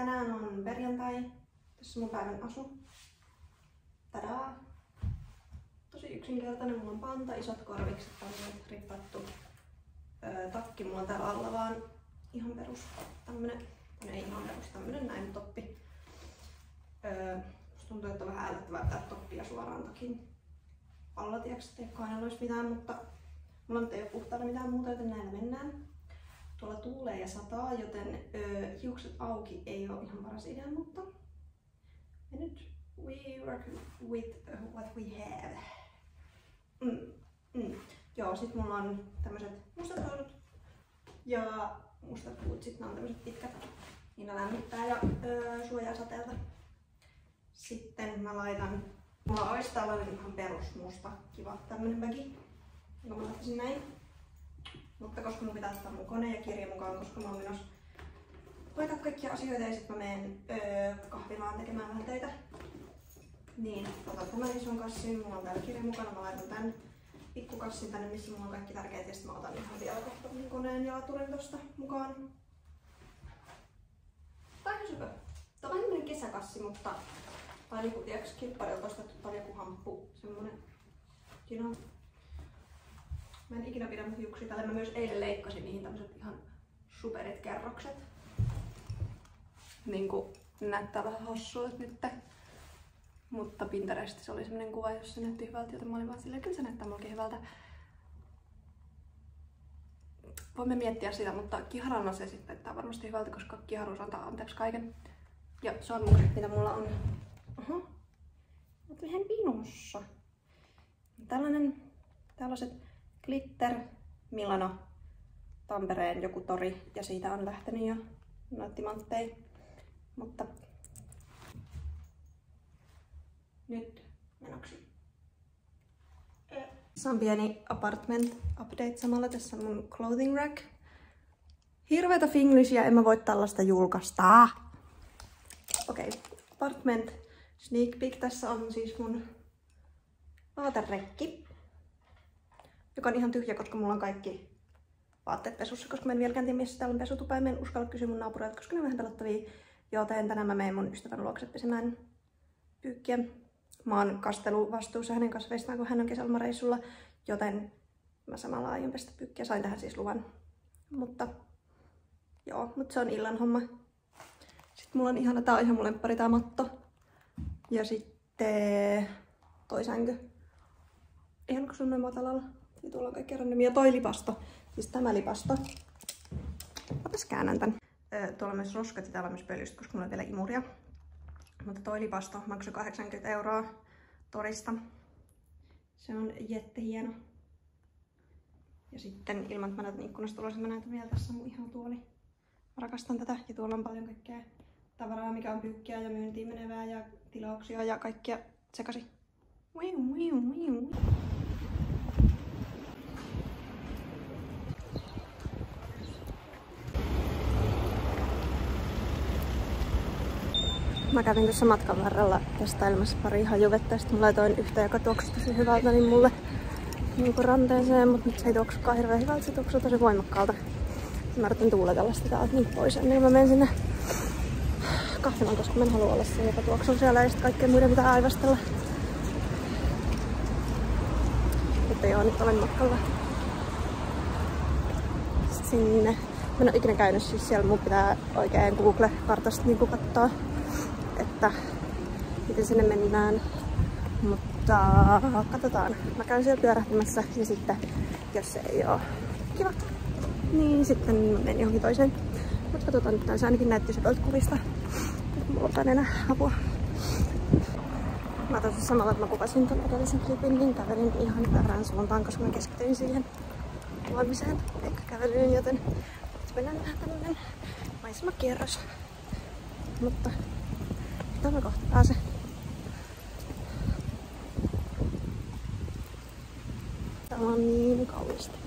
Tänään on perjantai. Tässä on mun päivän asu. Tadaa! Tosi yksinkertainen. Mulla on panta, isot korvikset, rippattu takki. Mulla on täällä alla vaan ihan perus tämmönen, ei ihan perus, tämmönen näin toppi. Musta tuntuu, että on vähän älyttävää pitää toppia suoraan takin alla, tiiäks, ettei kainalla olisi mitään, mutta mulla nyt ei oo puhtaana mitään muuta, joten näillä mennään. Tuolla tuulee ja sataa, joten hiukset auki ei ole ihan paras idea, mutta ja nyt we work with what we have. Joo, sit mulla on tämmöset mustat housut ja mustat bootsit, nää on tämmöset pitkät, niin ne lämmittää ja suojaa sateelta. Sitten mä laitan, mulla olisi tällainen ihan perusmusta kiva tämmönen bagi, jonka mä laittaisin näin. Mutta koska mun pitää ottaa mun kone ja kirja mukaan, koska mä oon menossa hoitaa kaikkia asioita ja sit mä menen kahvilaan tekemään vähän töitä. Niin otan tämän ison kassin, mulla on täällä kirja mukana, mä laitan tän pikkukassin tänne, missä mulla on kaikki tärkeät ja sit mä otan ihan vielä kohta mun koneen ja laturin tosta mukaan. Tää on ihan super. Tää on vähän tämmönen kesäkassi, mutta tää on niinku tiiäks kilpparilta ostettu, tää on joku hamppu, semmonen kino. Mä en ikinä pidä mun hiuksia tälle. Mä myös eilen leikkasin niihin tämmöset ihan superit kerrokset. Niinku näyttää vähän hassulta nyt. Mutta Pinterestissä oli semmonen kuva, jossa se näytti hyvältä, joten mä olin vaan silleen, kyllä se näyttää mullakin hyvältä. Voimme miettiä sitä, mutta kiharana se sitten näyttää varmasti hyvältä, koska kiharuus antaa anteeksi kaiken. Ja se on mun, mitä mulla on. Oho. Oot ihan pinossa. Tällaiset Glitter Milano Tampereen joku tori ja siitä on lähtenyt jo noita timantteja, mutta nyt menoksi. Tässä on pieni apartment update samalla. Tässä on mun clothing rack. Hirveetä finglishia, en mä voi tällaista julkaista. Okei, apartment sneak peek. Tässä on siis mun vaaterekki, joka on ihan tyhjä, koska mulla on kaikki vaatteet pesussa, koska mä en vieläkään tiedä, missä täällä on pesutupa. En uskalla kysyä mun naapureilta, koska ne on vähän pelottavia. Joten tänään mä menen mun ystävän luokse pesemään pyykkiä. Mä oon kasteluvastuussa hänen kanssa veistään, kun hän on kesälomareissulla, joten mä samalla aion pestä pyykkiä. Sain tähän siis luvan. Mutta se on illan homma. Sitten mulla on ihana, tää on ihan mun lemppari, tää matto. Ja sitten toi sänky. Ihan kun se on noin matalalla. Ja tuolla on kaikki randomia. Ja toi lipasto, siis tämä lipasto. Otas käännän tän. Tuolla on myös roskat ja täällä on myös pölystä, koska mulla on vielä imuria. Mutta toi lipasto maksoi 80 € torista. Se on hieno. Ja sitten ilman, että mä näytän ikkunasta ulos, mä näytän vielä tässä mun ihan tuoli. Mä rakastan tätä ja tuolla on paljon kaikkea tavaraa, mikä on pyykkiä ja myyntiin menevää ja tilauksia ja kaikkia sekaisin. Mä kävin tuossa matkan varrella testailemassa pari hajuvettä ja sitten mä laitoin yhtä, joka tuoksui tosi hyvältä, niin mulle niinku ranteeseen, mutta nyt se ei tuoksukaan hirveän hyvältä, se tuoksuu tosi voimakkaalta. Mä yritän tuuletella sitä täältä nyt pois ennen kuin mä menen sinne kahvilaan, koska mä en halua olla se, joka tuoksuu siellä ja sitten kaikkien muiden pitää aivastella. Mutta joo, nyt olen matkalla sinne. Mä en oo ikinä käynyt siis siellä, mun pitää oikein Google-kartasta niinku katsoa, että miten sinne mennään. Mutta katsotaan. Mä käyn siellä pyörähtämässä ja sitten, jos se ei oo kiva, niin sitten mä menen johonkin toiseen. Mutta katsotaan, että se ainakin näytti sepöltä kuvista. Mulla on enää apua. Mä tosi samalla, että mä kuvasin ton edellisen klipin, niin kävelin ihan väärään suuntaan, koska mä keskityin siihen kuvaamiseen eikä kävelyyn, joten nyt mennään vähän tämmönen maisemakierros. Mutta mitä mä kohta pääsen. Täällä on niin kaunista.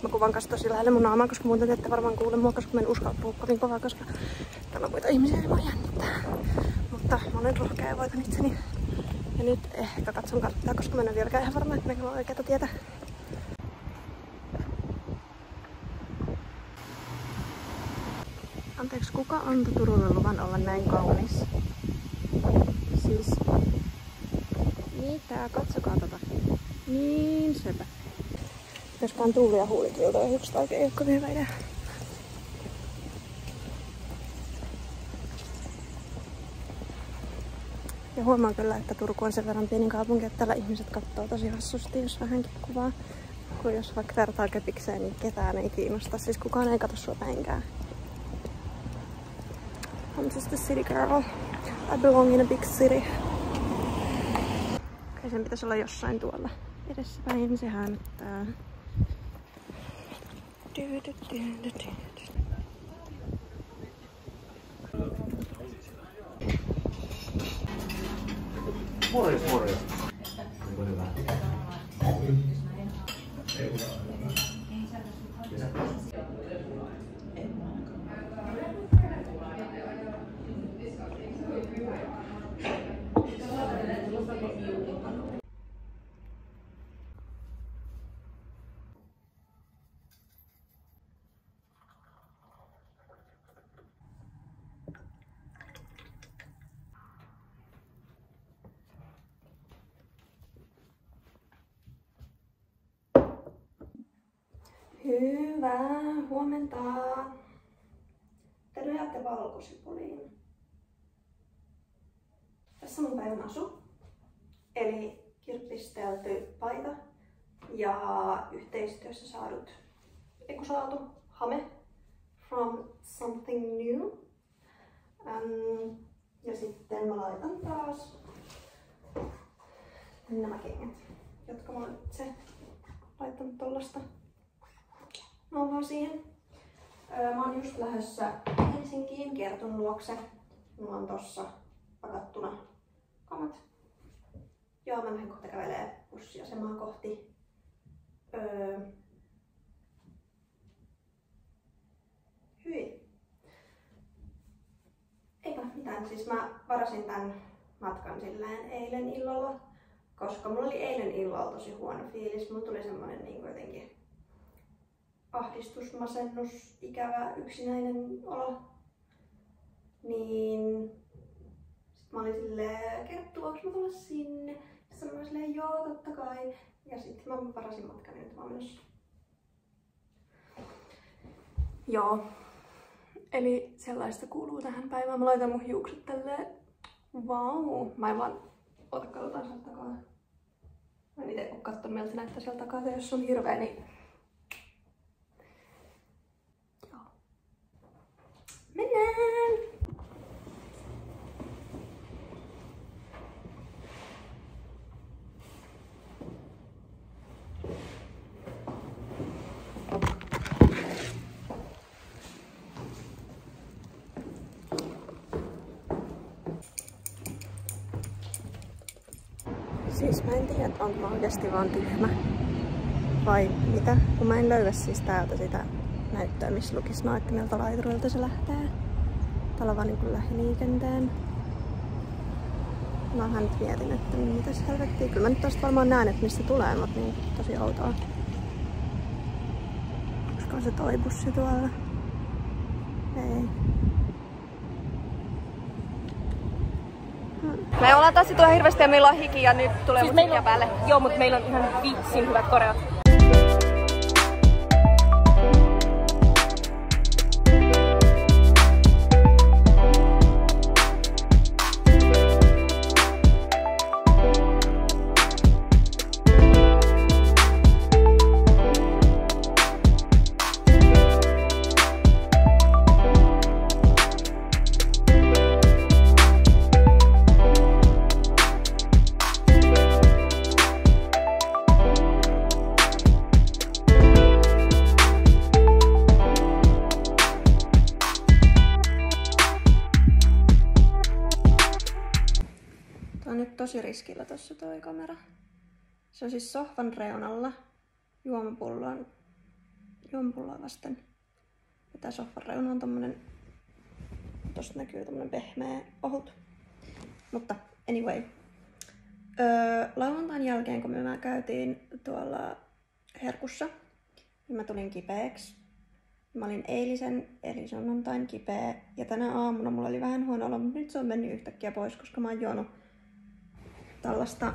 Mä kuvan kanssa tosi lähelle mun naamaa, koska muuten te ette varmaan kuule mua, koska mä en uskalla puhua kovin kovaa, koska täällä on muita ihmisiä ja mua jännittää. Mutta mä olen rohkea ja voitan itseni. Ja nyt ehkä katson karttaa, koska mä en ole vieläkään ihan varma, että meillä on oikeata tietä. Anteeksi, kuka antoi Turulle luvan olla näin kaunis? Siis... Mitä? Katsokaa tota. Niin sepä. Joskaan Tuuli ja huulikiltoja hiukset oikein ei ole kovin hyvä idea. Ja huomaan kyllä, että Turku on sen verran pieni kaupunki, että täällä ihmiset katsoo tosi hassusti, jos vähänkin kuvaa. Kun jos vaikka vertaa Köpikseen, niin ketään ei kiinnosta. Siis kukaan ei katso sua päinkään. I'm just a city girl. I belong in a big city. Kai sen pitäisi olla jossain tuolla edessäpäin, se hämöttää. Morjens, morjens. Hyvää huomenta. Te nojaatte valkosipuliin. Tässä on mun päivän asu. Eli kirppistelty paita ja yhteistyössä saatu hame from Something New. Ja sitten mä laitan taas nämä kengät, jotka mä oon itse laittanut tollasta. Mä oon vaan siihen. Mä oon just lähdössä Helsinkiin Kertun luokse. Mulla on tossa pakattuna kamat. Joo, mä lähden kohta kävelee bussiasemaa kohti. Hyi. Eipä mitään. Siis mä varasin tän matkan silleen eilen illalla. Koska mulla oli eilen illalla tosi huono fiilis. Mulla tuli semmonen niin jotenkin ahdistus, masennus, ikävä, yksinäinen olo. Niin sit mä olin silleen, Kerttu, voinko mä tulla sinne? Sitten mä olin silleen, joo, totta kai. Ja sit mä varasin matkan, nyt mä oon menossa. Joo. Eli sellaista kuuluu tähän päivään. Mä laitan mun hiukset tälleen. Vau. Mä en vaan ota katsotaan sieltä takaa. Mä en ite oo kattonut miltä se näyttää sieltä takaa. Ja jos on hirveä, niin mennään! Siis mä en tiedä, onko mä oikeesti vaan tyhmä vai mitä, kun mä en löydä siis täältä sitä näyttöä, missä lukisi miltä laiturilta se lähtee. Täällä on vaan niinku lähiliikenteen. Mä vähän nyt mietin, että mitäs helvettiä. Kyllä mä nyt tosta varmaan näen, että mistä tulee, mutta niin tosi outoa. Olisiko se toi bussi tuolla? Ei. Me ollaan taas tuolla hirveästi ja meillä on hiki ja nyt tulee siis musiikkia päälle. Joo, mutta meillä on ihan vitsin hyvät koreat. Tosi riskillä tossa toi kamera. Se on siis sohvan reunalla juomapulloa vasten. Ja tää sohvan reuna on tommonen, tosta näkyy tommonen pehmeä ohut. Mutta anyway. Lauantain jälkeen kun me käytiin tuolla Herkussa, niin mä tulin kipeäksi. Mä olin eilisen eli sunnuntain kipeä ja tänä aamuna mulla oli vähän huono olo, mutta nyt se on mennyt yhtäkkiä pois, koska mä oon juonut tällaista...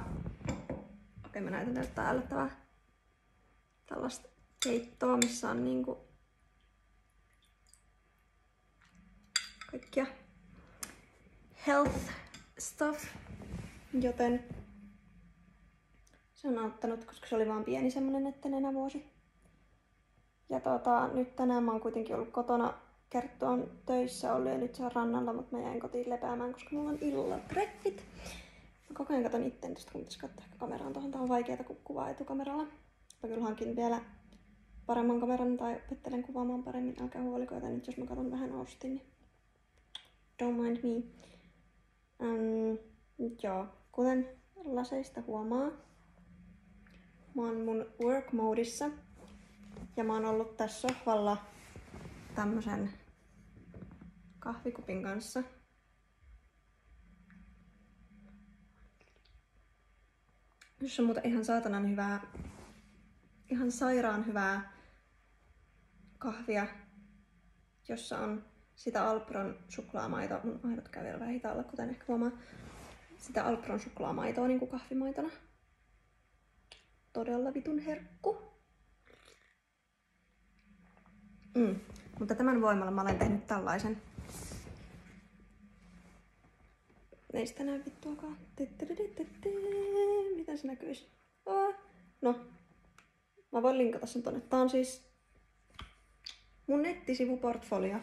Okei, mä näytän tästä ällöttävää. Tällaista keittoa, missä on niinku kaikkia health stuff, joten se on auttanut, koska se oli vaan pieni semmonen nenävuosi. Ja nyt tänään mä oon kuitenkin ollut kotona. Kerttu on töissä ollut ja nyt se on rannalla, mutta mä jäin kotiin lepäämään, koska mulla on illalla treffit. Mä koko ajan katon itteen tosta, kun pitäis katsoa ehkä kameraan tuohon. Tää on vaikeeta, kun kuvaa etukameralla. Mä kyllä hankin vielä paremman kameran tai opettelen kuvaamaan paremmin. Älkää huoliko, joten nyt jos mä katon vähän Austin, niin don't mind me. Joo, kuten laseista huomaa, mä oon mun work modissa. Ja mä oon ollut tässä sohvalla tämmösen kahvikupin kanssa. Jos on muuten ihan saatanan hyvää, ihan sairaan hyvää kahvia, jossa on sitä Alpron suklaamaitoa. Mun aidot käy vielä vähän hitaalla, kuten ehkä huomaa. Sitä Alpron suklaamaitoa niin kuin kahvimaitona. Todella vitun herkku. Mutta tämän voimalla mä olen tehnyt tällaisen. Ei sitä näy vittuakaan. Miten se näkyisi? No, mä voin linkata sen tonne. Tää on siis mun nettisivuportfolio.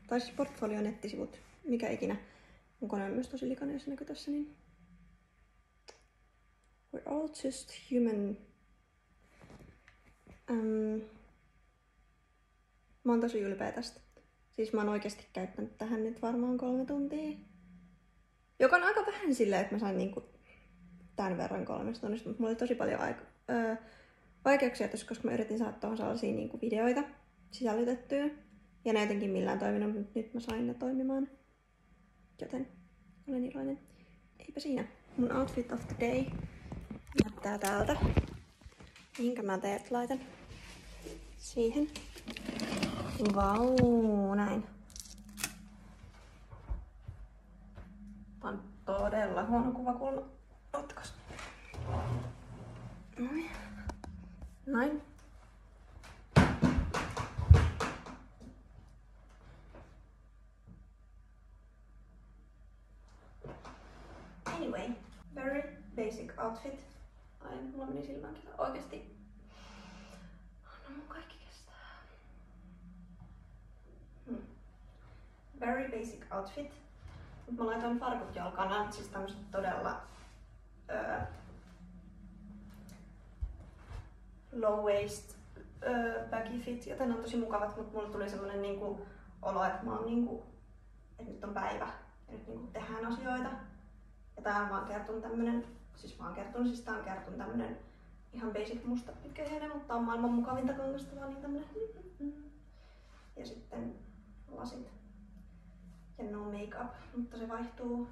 Tai siis portfolio nettisivut. Mikä ikinä. Mun kone on myös tosi likainen, jos se näkyy tässä. Niin... We're all just human. Mä oon tosi ylpeä tästä. Siis mä oon oikeesti käyttänyt tähän nyt varmaan 3 tuntia. Joka on aika vähän silleen, että mä sain niinku tän verran 3 tunnista, mutta mulla oli tosi paljon vaikeuksia tässä, koska mä yritin saada tuohon sellaisia niinku videoita sisällytettyä. Ja ne jotenkin millään toiminut, mutta nyt mä sain ne toimimaan. Joten olen iloinen. Eipä siinä. Mun outfit of the day näyttää täältä. Mihinkä mä teet laitan? Siihen. Vau, näin. Tää on todella huono kuvakulma. Ottakas. Noin. Näin. Anyway, very basic outfit. Ai, mulla meni silmäänkin. Oikeesti. No mun kaikki kestää. Very basic outfit. Mut mä laitoin farkut jalkaan. Nämä siis tämmöset todella low waist baggy fit, joten ne on tosi mukavat, mutta mulle tuli semmonen niinku olo, että mä oon niinku, että nyt on päivä ja nyt niinku tehdään asioita. Ja tää on vaan Kertun tämmönen, tää on Kertun tämmönen ihan basic musta pitkähihainen, mutta tää on maailman mukavinta kangasta, vaan niin tämmönen. Ja sitten lasit ja no make-up, mutta se vaihtuu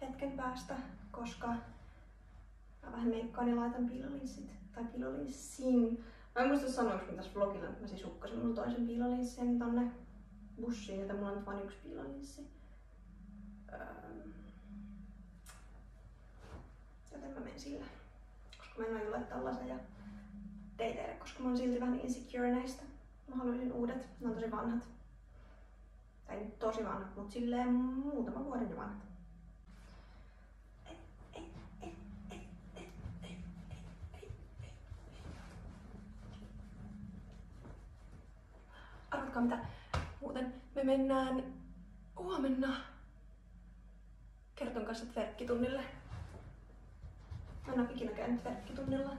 hetken päästä, koska mä vähän meikkaan ja laitan piilolinssit. Tai piilolinssin. Mä en muista sanoinko mä tässä vlogilla, että mä siis hukkasin mun toisen piilolinssin tonne bussiin, joten mulla on nyt vain 1 piilolinssi. Joten mä menen sillä. Koska mä en aio laittaa laseja dateille, koska mä oon silti vähän insecure näistä. Mä haluaisin uudet, ne on tosi vanhat. Tai nyt tosi vanhat, mut silleen muutaman vuoden jo vanhat. Arvatkaa mitä muuten me mennään huomenna Kertun kanssa verkkitunnille. Mä en oo ikinä käynyt verkkitunnilla.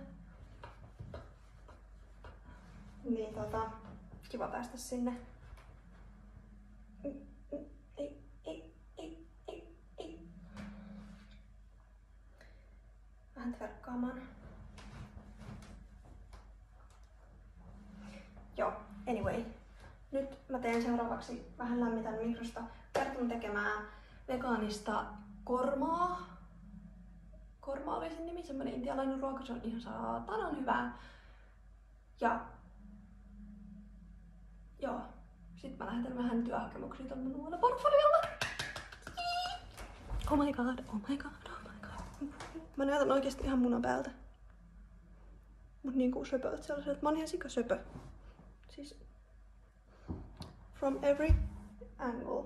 Niin kiva päästä sinne. Vähän verkkaamaan. Joo, anyway. Nyt mä teen seuraavaksi vähän lämmitän mikrosta Kertun tekemää vegaanista kormaa. Korma oli sen nimi, semmonen intialainen ruoka, se on ihan saatanan hyvää. Ja joo, Sitten mä lähetän vähän työhakemuksia tonne mun uudella portfoliolla. Oh my god, oh my god, oh my god. Mä näytän oikeesti ihan munan päältä. Mut niinku söpöt sellaiset. Mä oon ihan sika söpö. Siis from every angle.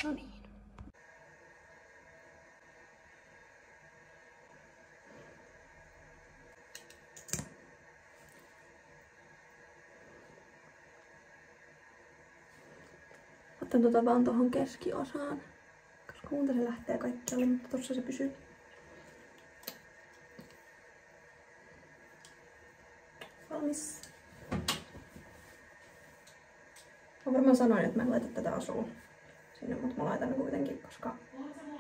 No niin. Otan vaan tohon keskiosaan, koska muuten se lähtee kaikkialle, mutta tossa se pysyy. Valmis. Mä varmaan sanoin, että mä en laita tätä asua sinne, mutta mä laitan kuitenkin, koska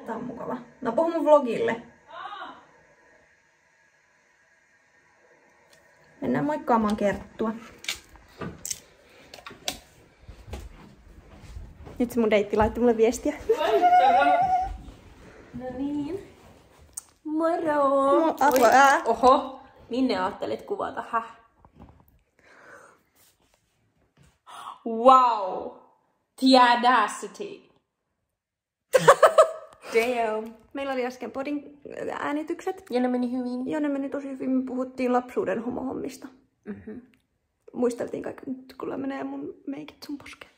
tää on mukava. No puhu mun vlogille. Mennään moikkaamaan Kerttua. Nyt se mun deitti laittoi mulle viestiä. No niin. Moro! Oho, minne ajattelit kuvata? Häh? Wow! The audacity! Damn! Meillä oli äsken podin äänitykset. Ja ne meni hyvin. Ja ne meni tosi hyvin. Me puhuttiin lapsuuden homohommista. Muisteltiin kaikki, nyt kun menee mun meikit sun poskeen.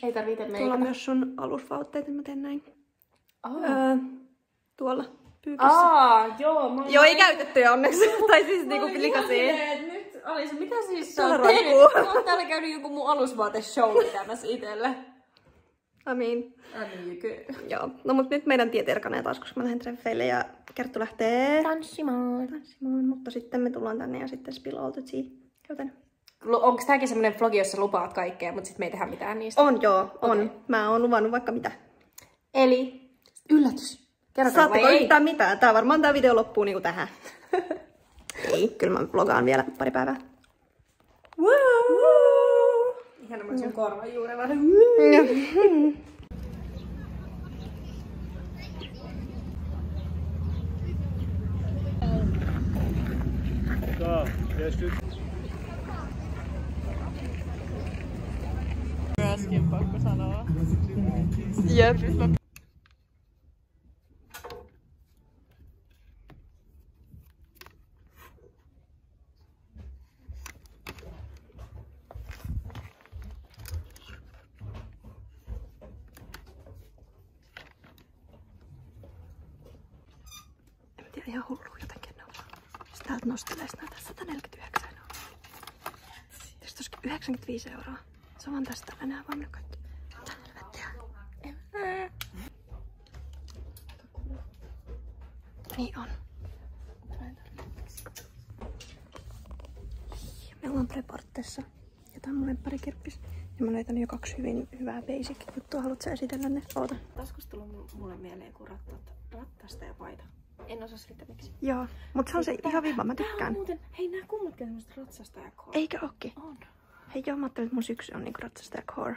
Ei tarvitse meikata. Tuolla on myös sun alusvaatteet, niin mä teen näin. Tuolla pyykissä. Joo. Joo, ei käytettyjä onneksi. Tai siis niinku likaisia. Nyt olisi, mitä siis sä oot tehnyt? Mä oon täällä käynyt joku mun alusvaateshow pitämässä itelle. I mean. Joo, no mut nyt meidän tiet erkanee taas, koska mä lähden treffeille ja Kerttu lähtee tanssimaan. Mutta sitten me tullaan tänne ja sitten spill all the tea. Joten onko tääkin semmonen vlogi, jossa lupaat kaikkea, mutta sit me ei tehdä mitään niistä? On joo, on. Okay. Mä oon luvannut vaikka mitä. Eli yllätys. Saatteko yhtään mitään? Tää varmaan tää video loppuu niinku tähän. Ei, kyllä mä vlogaan vielä pari päivää. Ihana mä sun korvan juurella. Äsken pakko sanoa. Jep. En tiedä, ihan hullu jotenkin ne on. Jos täältä nostelee näitä 149 €. Tästä olisi 95 €. Se on vaan tästä enää vaan kaikki. Mitä helvettiä? Niin on. Me ollaan Prepartessa. Ja tää on mun lempparikirppis. Ja mä löytän jo 2 hyvin hyvää basic juttua. Haluatko sä esitellä ne? Oota. Taas tullut mulle mieleen joku rattasta ja paita. En osaa selittää miksi. Joo, mut se on se ihan viiva. Mä tykkään. Muuten, hei nää kummatkin on semmoista ratsasta ja core. Eikö ookin? On. Hei joo, mä ajattelin, että mun syksy on niinku ratsasta ja core.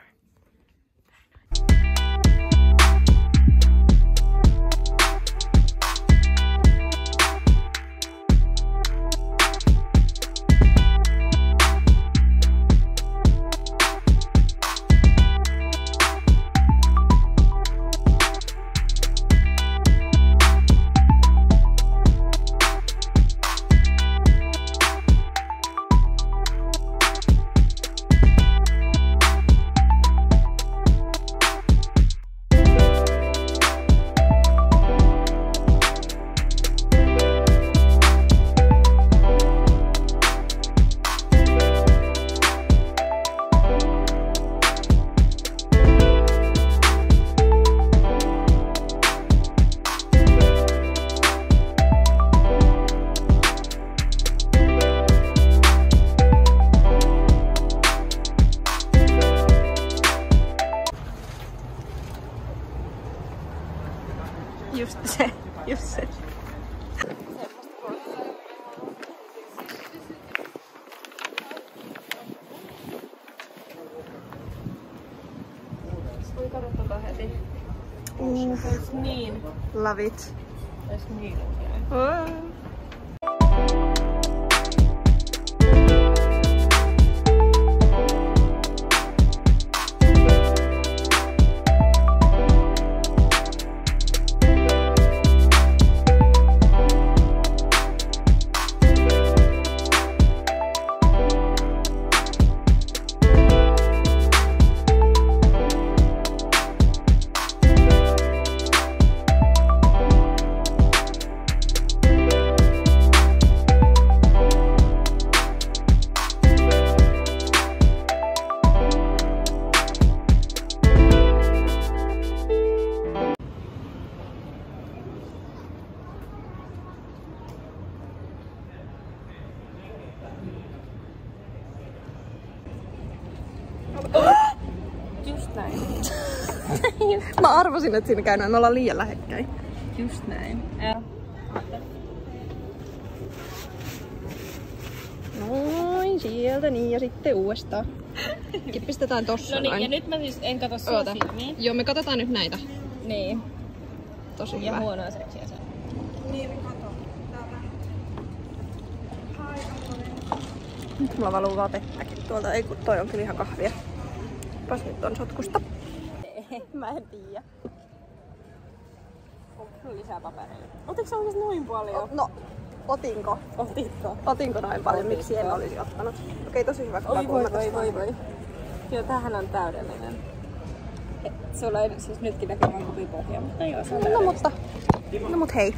Just se. Voi kadottaa heti. Niin. Love it. Ois niin. Just näin. Mä arvasin, että siinä käy näin. Me ollaan liian lähekkäin. Just näin. Noin, sieltä niin ja sitten uudestaan. Pistetään tossa No niin, noin. ja nyt mä siis en katso sua silmiin. Joo, me katsotaan nyt näitä. Niin. Tosi Ja hyvä. huonoa seksiä se. Nyt mulla valuu vaan vettäkin tuolta. Ei kun toi on kyllä ihan kahvia. Pas nyt on sotkusta. Mä en tiedä. Onko lisää papereita? Otitko sä oikeesti noin paljon? No, otinko? Otitko? Otinko noin paljon? Miksi en olisi ottanut? Okei, tosi hyvä. Oi voi. Joo, tämähän on täydellinen. Sulla ei siis nytkin näkyy vaan kuvipohja, mutta joo, se on No mut hei.